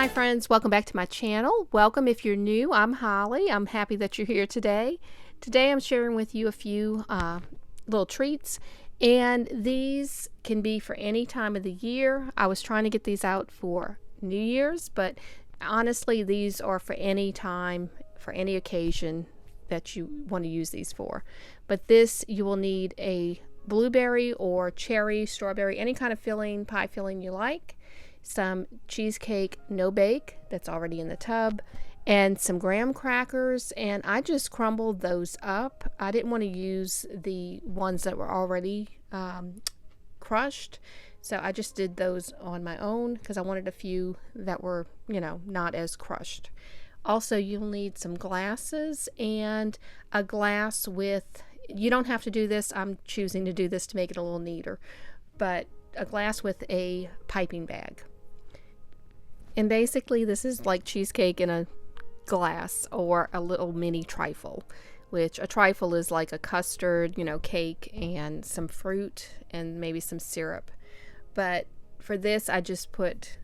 Hi friends, welcome back to my channel. Welcome if you're new. I'm Holly. I'm happy that you're here today. Today I'm sharing with you a few little treats, and these can be for any time of the year. I was trying to get these out for New Year's, but honestly these are for any time, for any occasion that you want to use these for. But this, you will need a blueberry or cherry, strawberry, any kind of filling, pie filling you like, some cheesecake no bake that's already in the tub, and some graham crackers. And I just crumbled those up. I didn't want to use the ones that were already crushed, so I just did those on my own because I wanted a few that were, not as crushed. Also, you'll need some glasses and a glass with, you don't have to do this, I'm choosing to do this to make it a little neater, but a glass with a piping bag. And basically this is like cheesecake in a glass, or a little mini trifle, which a trifle is like a custard, cake and some fruit and maybe some syrup. But for this I just put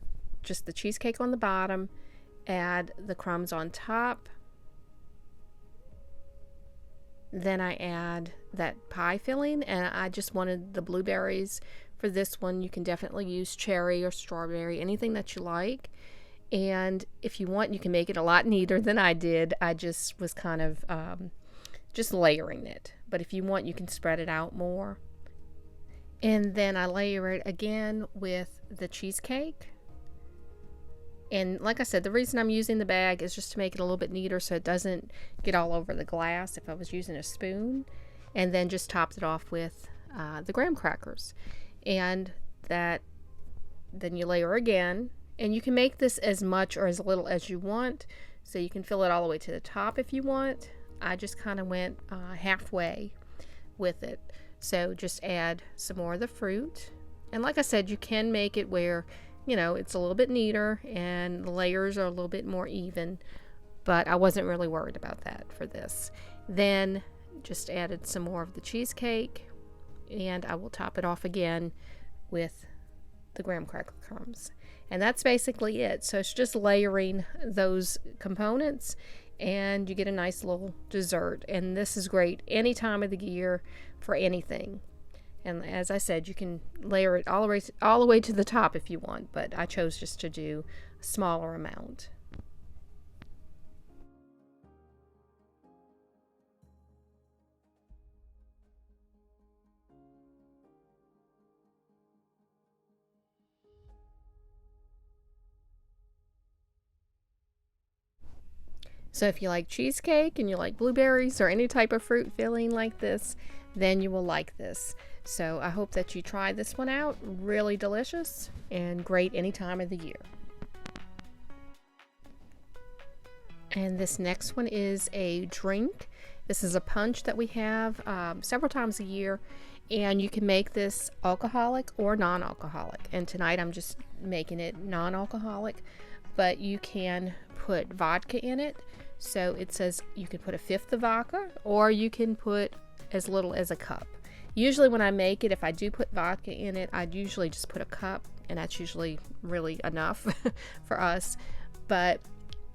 just the cheesecake on the bottom, add the crumbs on top, then I add that pie filling, and I just wanted the blueberries. For this one you can definitely use cherry or strawberry, anything that you like. And if you want, you can make it a lot neater than I did. I just was kind of just layering it, but if you want you can spread it out more. And then I layer it again with the cheesecake. And like I said, the reason I'm using the bag is just to make it a little bit neater so it doesn't get all over the glass if I was using a spoon. And then just topped it off with the graham crackers. And then you layer again. And you can make this as much or as little as you want. So you can fill it all the way to the top if you want. I just kind of went halfway with it. So just add some more of the fruit. And like I said, you can make it where it's a little bit neater and the layers are a little bit more even, but I wasn't really worried about that for this. Then just added some more of the cheesecake, and I will top it off again with the graham cracker crumbs. And that's basically it. So it's just layering those components and you get a nice little dessert. And this is great any time of the year for anything. And as I said, you can layer it all the way to the top if you want, but I chose just to do a smaller amount. So if you like cheesecake and you like blueberries or any type of fruit filling like this, then you will like this. So I hope that you try this one out. Really delicious and great any time of the year. And this next one is a drink. This is a punch that we have several times a year, and you can make this alcoholic or non-alcoholic. And tonight I'm just making it non-alcoholic, but you can put vodka in it. So it says you can put a fifth of vodka, or you can put as little as a cup. Usually when I make it, if I do put vodka in it, I'd usually just put a cup, and that's usually really enough for us. But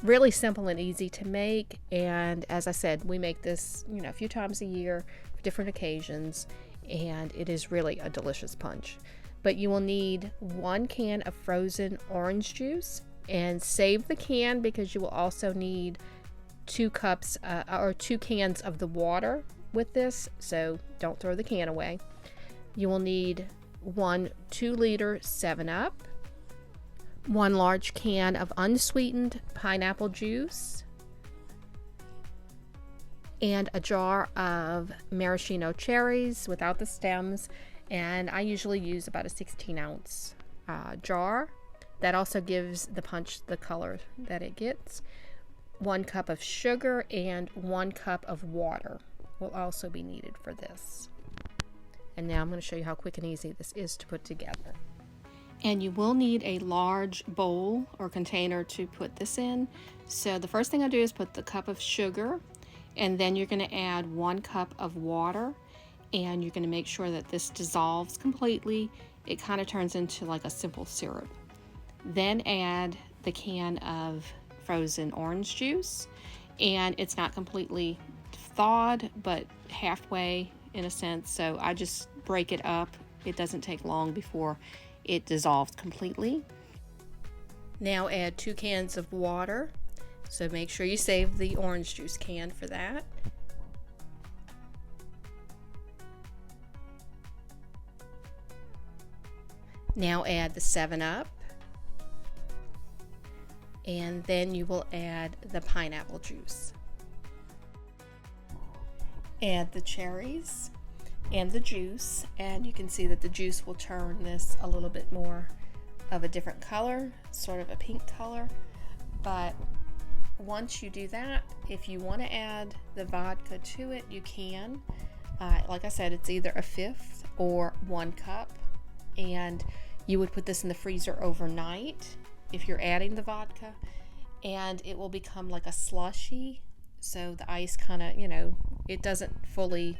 really simple and easy to make. And as I said, we make this a few times a year for different occasions, and it is really a delicious punch. But you will need 1 can of frozen orange juice, and save the can because you will also need 2 cups or 2 cans of the water with this, so don't throw the can away. You will need 1 2-liter 7-Up, 1 large can of unsweetened pineapple juice, and a jar of maraschino cherries without the stems, and I usually use about a 16-ounce jar. That also gives the punch the color that it gets. 1 cup of sugar and 1 cup of water will also be needed for this. And now I'm going to show you how quick and easy this is to put together. And you will need a large bowl or container to put this in. So the first thing I do is put the cup of sugar, and then you're going to add 1 cup of water, and you're going to make sure that this dissolves completely. It kind of turns into like a simple syrup. Then add the can of frozen orange juice, and it's not completely thawed, but halfway in a sense, so I just break it up. It doesn't take long before it dissolves completely. Now add 2 cans of water, so make sure you save the orange juice can for that. Now add the 7-Up, and then you will add the pineapple juice. Add the cherries and the juice, and you can see that the juice will turn this a little bit more of a different color, sort of a pink color. But once you do that, if you want to add the vodka to it, you can. Like I said, it's either a 1/5 or 1 cup, and you would put this in the freezer overnight if you're adding the vodka, and it will become like a slushy. So the ice kind of, it doesn't fully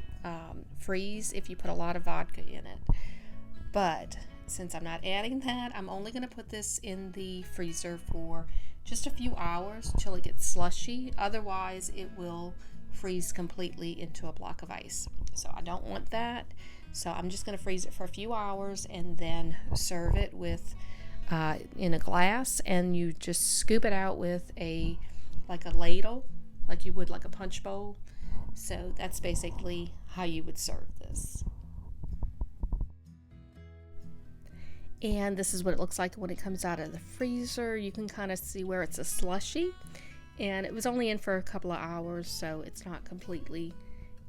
freeze if you put a lot of vodka in it. But since I'm not adding that, I'm only going to put this in the freezer for just a few hours till it gets slushy. Otherwise, it will freeze completely into a block of ice. So I don't want that. So I'm just going to freeze it for a few hours and then serve it with in a glass, and you just scoop it out with a ladle, like you would like a punch bowl. So that's basically how you would serve this. And this is what it looks like when it comes out of the freezer. You can kind of see where it's a slushy, and it was only in for a couple of hours, so it's not completely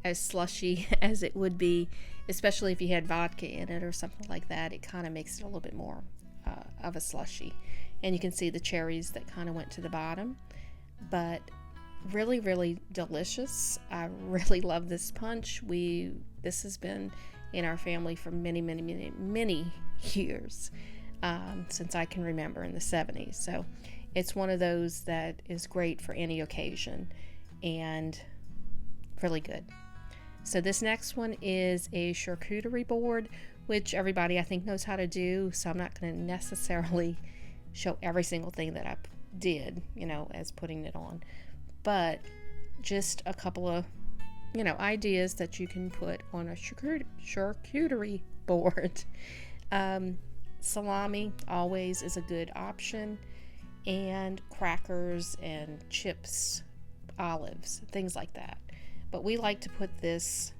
as slushy as it would be, especially if you had vodka in it or something like that. It kind of makes it a little bit more of a slushy. And you can see the cherries that kind of went to the bottom, but really, really delicious. I really love this punch. This has been in our family for many, many, many, many years, since I can remember, in the 70s. So it's one of those that is great for any occasion and really good. So this next one is a charcuterie board, which everybody I think knows how to do, so I'm not going to necessarily show every single thing that I did, as putting it on, but just a couple of ideas that you can put on a charcuterie board. Salami always is a good option, and crackers and chips, olives, things like that. But we like to put this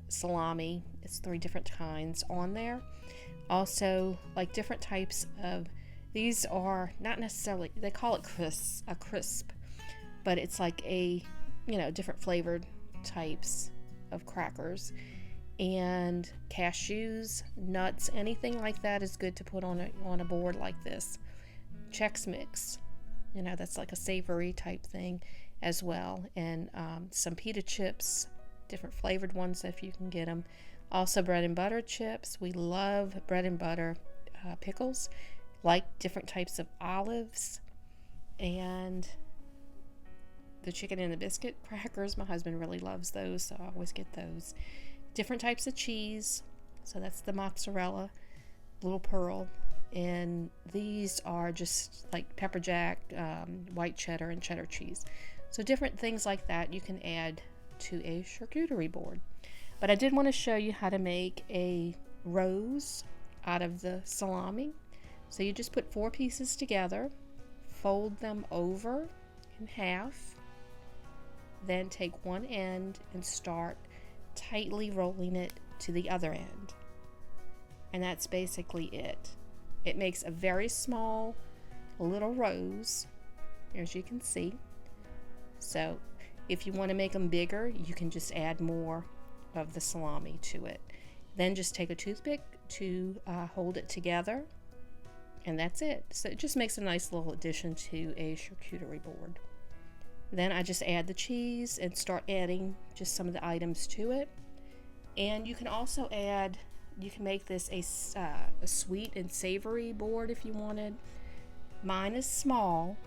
salami, it's 3 different kinds, on there. Also, like different types of, these are not necessarily, they call it a crisp, but it's like a, different flavored types of crackers, and cashews, nuts, anything like that is good to put on a board like this. Chex Mix, that's like a savory type thing as well, and some pita chips, different flavored ones if you can get them. Also bread and butter chips. We love bread and butter pickles, like different types of olives, and the chicken and the biscuit crackers. My husband really loves those, so I always get those. Different types of cheese, so that's the mozzarella, little pearl, and these are just like pepper jack, white cheddar, and cheddar cheese. So different things like that you can add to a charcuterie board. But I did want to show you how to make a rose out of the salami. So you just put 4 pieces together, fold them over in half, then take one end and start tightly rolling it to the other end. And that's basically it. It makes a very small little rose, as you can see. So if you want to make them bigger, you can just add more of the salami to it. Then just take a toothpick to hold it together, and that's it. So it just makes a nice little addition to a charcuterie board. Then I just add the cheese and start adding just some of the items to it. And you can also add, you can make this a sweet and savory board if you wanted. Mine is small,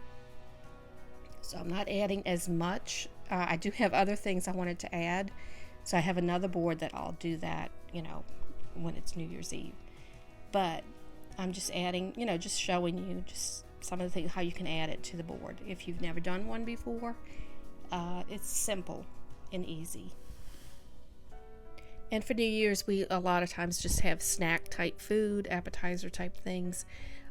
so I'm not adding as much. I do have other things I wanted to add, so I have another board that I'll do that, when it's New Year's Eve. But I'm just adding, just showing you just some of the things how you can add it to the board. If you've never done one before, it's simple and easy. And for New Year's, we a lot of times just have snack type food, appetizer type things.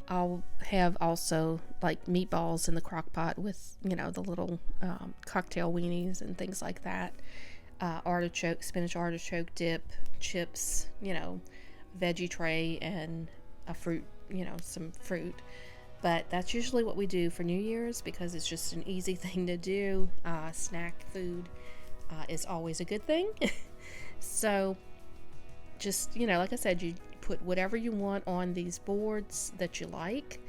I'll have also like meatballs in the crock pot with, the little cocktail weenies and things like that. Artichoke, spinach artichoke dip, chips, veggie tray, and a fruit, some fruit. But that's usually what we do for New Year's because it's just an easy thing to do. Snack food is always a good thing. So just, like I said, you put whatever you want on these boards that you like.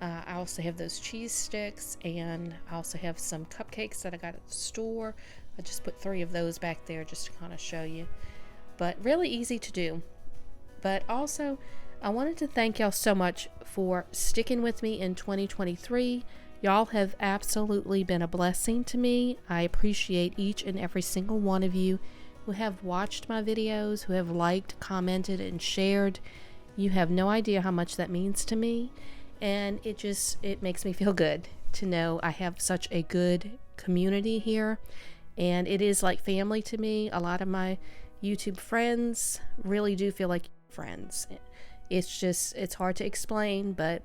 I also have those cheese sticks, and I also have some cupcakes that I got at the store. I just put 3 of those back there just to kind of show you. But really easy to do. But also, I wanted to thank y'all so much for sticking with me in 2023. Y'all have absolutely been a blessing to me. I appreciate each and every single one of you who have watched my videos, who have liked, commented, and shared. You have no idea how much that means to me. And it makes me feel good to know I have such a good community here. And it is like family to me. A lot of my YouTube friends really do feel like friends. It's hard to explain, but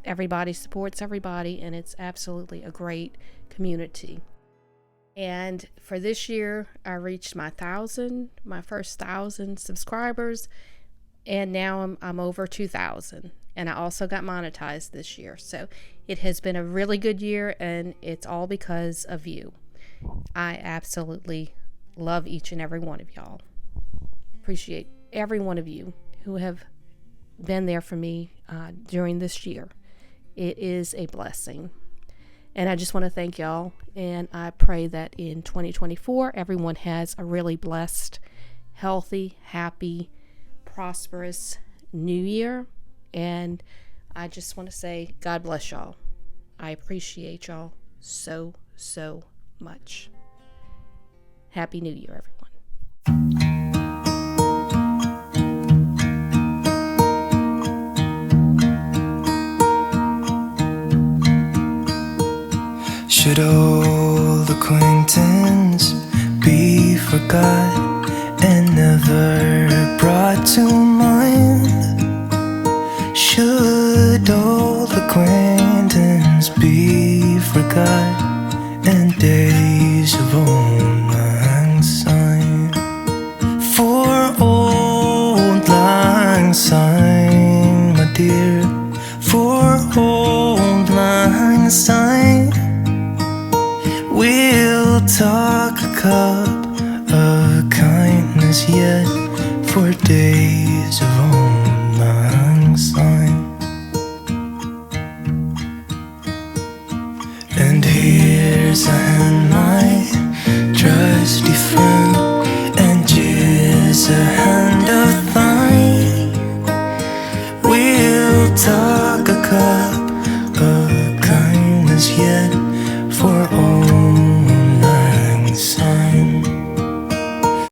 everybody supports everybody, and it's absolutely a great community. And for this year, I reached my first 1,000 subscribers, and now I'm over 2,000. And I also got monetized this year. So it has been a really good year, and it's all because of you. I absolutely love each and every one of y'all. Appreciate every one of you who have been there for me during this year. It is a blessing. And I just want to thank y'all, and I pray that in 2024, everyone has a really blessed, healthy, happy, prosperous new year. And I just want to say, God bless y'all. I appreciate y'all so, so much. Happy New Year, everyone. Should old acquaintance be forgot and never brought to mind? Should old acquaintance be forgot and days of old lang syne? For old lang syne, my dear, for old lang syne, we'll talk a cup of kindness yet for days of old lang syne. And here's a hand